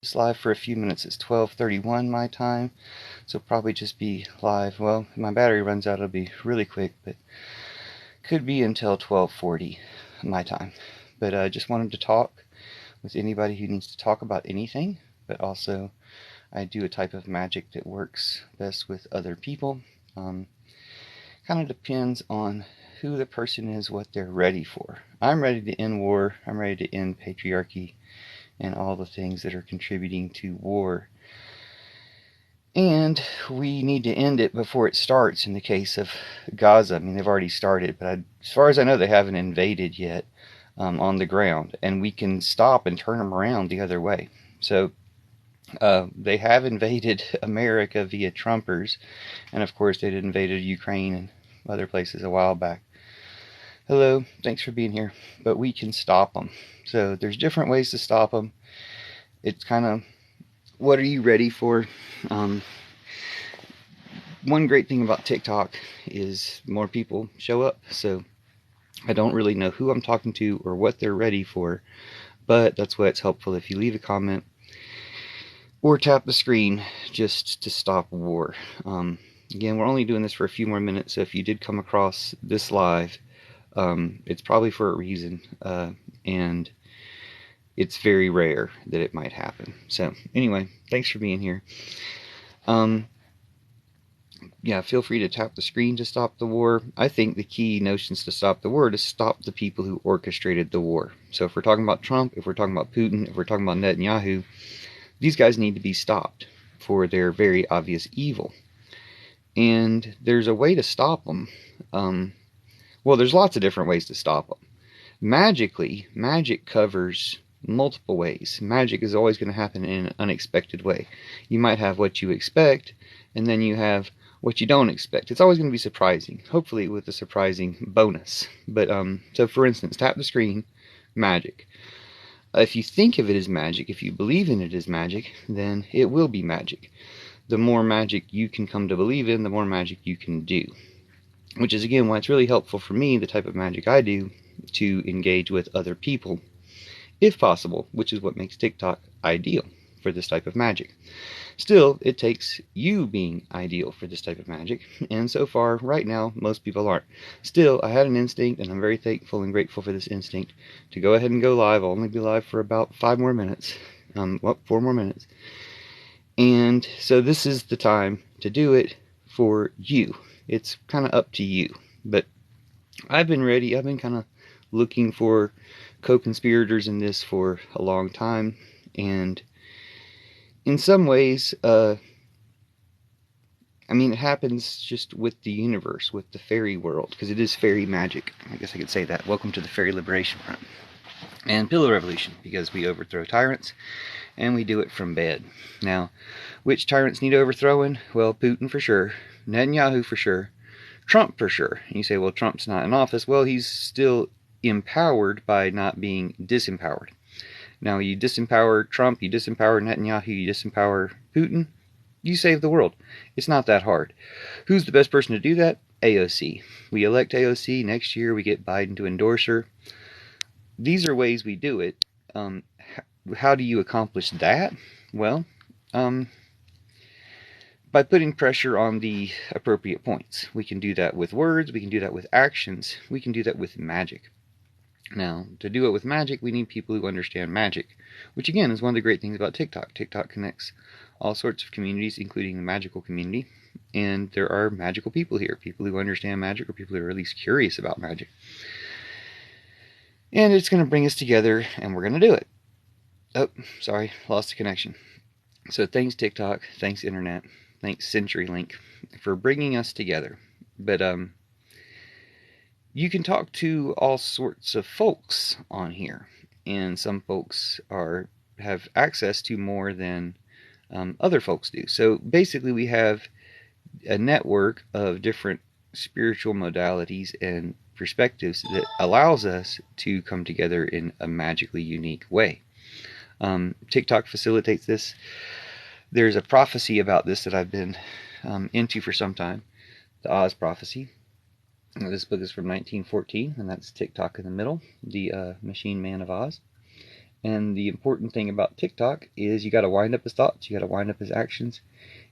It's live for a few minutes. It's 12:31 my time, so probably just be live. Well, if my battery runs out, it'll be really quick, but could be until 12:40 my time. But I just wanted to talk with anybody who needs to talk about anything, but also I do a type of magic that works best with other people. Kind of depends on who the person is, what they're ready for. I'm ready to end war. I'm ready to end patriarchy and all the things that are contributing to war. And we need to end it before it starts in the case of Gaza. I mean, they've already started, but as far as I know, they haven't invaded yet on the ground. And we can stop and turn them around the other way. So they have invaded America via Trumpers. And of course, they invaded Ukraine and other places a while back. Hello, thanks for being here. But we can stop them. So there's different ways to stop them. It's kind of, what are you ready for? One great thing about TikTok is more people show up. So I don't really know who I'm talking to or what they're ready for, but that's why it's helpful if you leave a comment or tap the screen just to stop war. Again, we're only doing this for a few more minutes, so if you did come across this live, it's probably for a reason, and it's very rare that it might happen. So anyway, thanks for being here. Yeah, feel free to tap the screen to stop the war. I think the key notions to stop the war is to stop the people who orchestrated the war. So if we're talking about Trump, if we're talking about Putin, if we're talking about Netanyahu, these guys need to be stopped for their very obvious evil. And there's a way to stop them. Well, there's lots of different ways to stop them. Magically, magic covers multiple ways. Magic is always going to happen in an unexpected way. You might have what you expect, and then you have what you don't expect. It's always going to be surprising, hopefully with a surprising bonus. But so for instance, tap the screen, magic. If you think of it as magic, if you believe in it as magic, then it will be magic. The more magic you can come to believe in, the more magic you can do. Which is, again, why it's really helpful for me, the type of magic I do, to engage with other people, if possible, which is what makes TikTok ideal for this type of magic. Still, it takes you being ideal for this type of magic, and so far, right now, most people aren't. Still, I had an instinct, and I'm very thankful and grateful for this instinct, to go ahead and go live. I'll only be live for about 5 more minutes. 4 more minutes. And so this is the time to do it for you. It's kind of up to you. But I've been ready. I've been kind of looking for co-conspirators in this for a long time. And in some ways, I mean, it happens just with the universe, with the fairy world, because it is fairy magic. I guess I could say that. Welcome to the Fairy Liberation Front. And Pillow Revolution, because we overthrow tyrants, and we do it from bed. Now, which tyrants need overthrowing? Well, Putin for sure, Netanyahu for sure, Trump for sure. And you say, well, Trump's not in office. Well, he's still empowered by not being disempowered. Now, you disempower Trump, you disempower Netanyahu, you disempower Putin, you save the world. It's not that hard. Who's the best person to do that? AOC. We elect AOC. Next year, we get Biden to endorse her. These are ways we do it. How do you accomplish that? Well, by putting pressure on the appropriate points. We can do that with words, we can do that with actions, we can do that with magic. Now, to do it with magic, we need people who understand magic, which again is one of the great things about TikTok. TikTok connects all sorts of communities, including the magical community, and there are magical people here, people who understand magic or people who are at least curious about magic. And it's going to bring us together, and we're going to do it. Oh, sorry, lost the connection. So thanks TikTok, thanks Internet, thanks CenturyLink for bringing us together. But you can talk to all sorts of folks on here, and some folks have access to more than other folks do. So basically we have a network of different spiritual modalities and perspectives that allows us to come together in a magically unique way. TikTok facilitates this. There's a prophecy about this that I've been into for some time, the Oz Prophecy. This book is from 1914, and that's TikTok in the middle, the Machine Man of Oz. And the important thing about TikTok is you got to wind up his thoughts, you got to wind up his actions,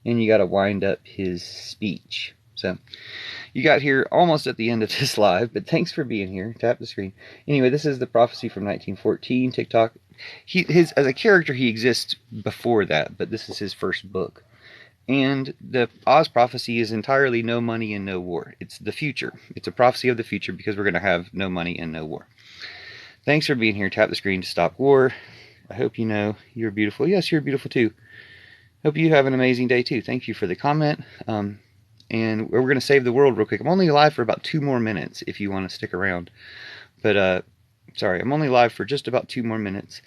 and you got to wind up his speech. So you got here almost at the end of this live, but thanks for being here. Tap the screen. Anyway, this is the prophecy from 1914. TikTok, his as a character, he exists before that, but this is his first book. And the Oz prophecy is entirely no money and no war. It's the future. It's a prophecy of the future because we're going to have no money and no war. Thanks for being here. Tap the screen to stop war. I hope you know you're beautiful. Yes, you're beautiful too. Hope you have an amazing day too. Thank you for the comment. And we're going to save the world real quick. I'm only live for about 2 more minutes if you want to stick around. But, sorry, I'm only live for just about 2 more minutes.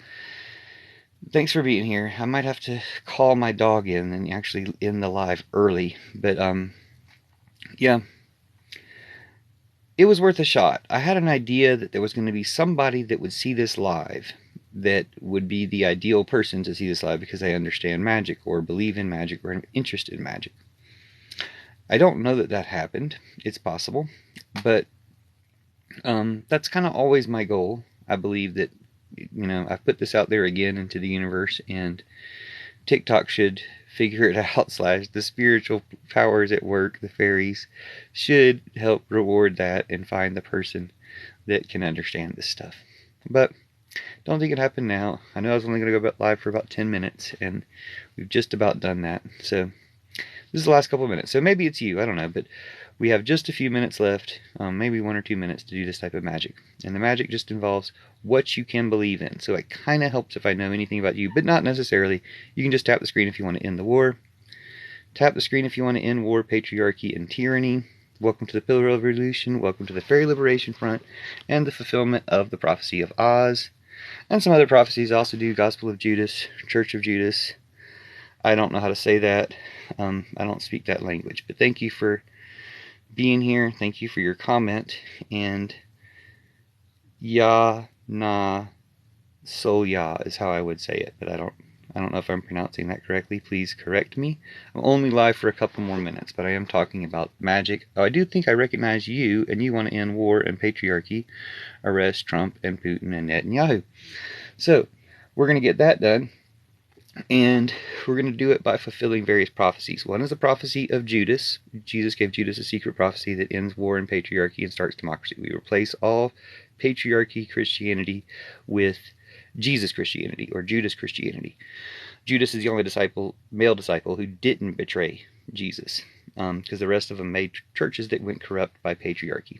Thanks for being here. I might have to call my dog in and actually end the live early. But, yeah. It was worth a shot. I had an idea that there was going to be somebody that would see this live that would be the ideal person to see this live because they understand magic or believe in magic or are interested in magic. I don't know that happened. It's possible. But that's kind of always my goal. I believe that, you know, I've put this out there again into the universe, and TikTok should figure it out. / the spiritual powers at work, the fairies, should help reward that and find the person that can understand this stuff. But don't think it happened now. I know I was only going to go live for about 10 minutes, and we've just about done that. So this is the last couple of minutes. So maybe it's you, I don't know, but we have just a few minutes left, maybe 1 or 2 minutes to do this type of magic. And the magic just involves what you can believe in. So it kind of helps if I know anything about you, but not necessarily. You can just tap the screen if you want to end the war. Tap the screen if you want to end war, patriarchy, and tyranny. Welcome to the Pillar Revolution. Welcome to the Fairy Liberation Front and the fulfillment of the prophecy of Oz. And some other prophecies. I also do Gospel of Judas, Church of Judas. I don't know how to say that. I don't speak that language. But thank you for being here. Thank you for your comment. And Ya Na Soya is how I would say it. But I don't know if I'm pronouncing that correctly. Please correct me. I'm only live for a couple more minutes, but I am talking about magic. Oh, I do think I recognize you, and you want to end war and patriarchy, arrest Trump and Putin and Netanyahu. So we're going to get that done. And we're going to do it by fulfilling various prophecies. One is the prophecy of Judas. Jesus gave Judas a secret prophecy that ends war and patriarchy and starts democracy. We replace all patriarchy Christianity with Jesus Christianity or Judas Christianity. Judas is the only male disciple who didn't betray Jesus, because the rest of them made churches that went corrupt by patriarchy.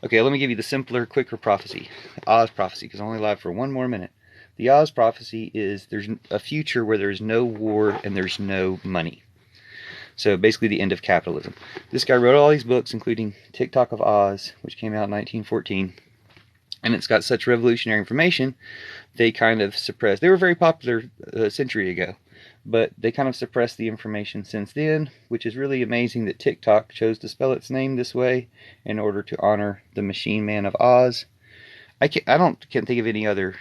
Okay, let me give you the simpler, quicker prophecy. Oz prophecy, because I'm only live for 1 more minute. The Oz prophecy is there's a future where there's no war and there's no money. So basically the end of capitalism. This guy wrote all these books, including TikTok of Oz, which came out in 1914. And it's got such revolutionary information, they kind of suppressed. They were very popular a century ago, but they kind of suppressed the information since then, which is really amazing that TikTok chose to spell its name this way in order to honor the Machine Man of Oz. I can't think of any other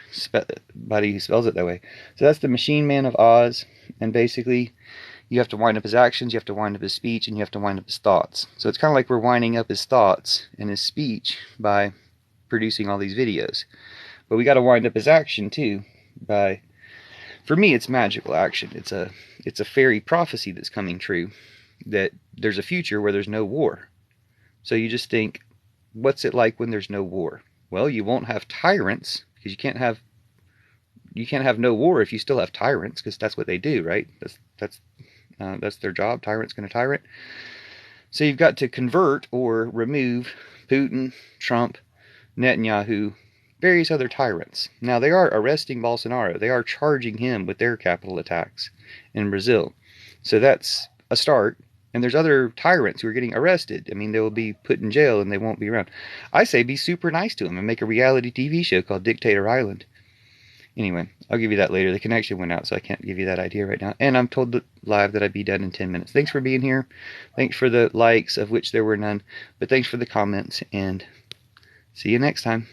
buddy who spells it that way. So that's the Machine Man of Oz, and basically you have to wind up his actions, you have to wind up his speech, and you have to wind up his thoughts. So it's kind of like we're winding up his thoughts and his speech by producing all these videos. But we got to wind up his action too by, for me, it's magical action. It's a fairy prophecy that's coming true, that there's a future where there's no war. So you just think, what's it like when there's no war? Well, you won't have tyrants, because you can't have no war if you still have tyrants, because that's what they do, right? That's their job. Tyrant's going to tyrant. So you've got to convert or remove Putin, Trump, Netanyahu, various other tyrants. Now, they are arresting Bolsonaro. They are charging him with their capital attacks in Brazil. So that's a start. And there's other tyrants who are getting arrested. I mean, they will be put in jail and they won't be around. I say be super nice to them and make a reality TV show called Dictator Island. Anyway, I'll give you that later. The connection went out, so I can't give you that idea right now. And I'm told live that I'd be done in 10 minutes. Thanks for being here. Thanks for the likes, of which there were none. But thanks for the comments, and see you next time.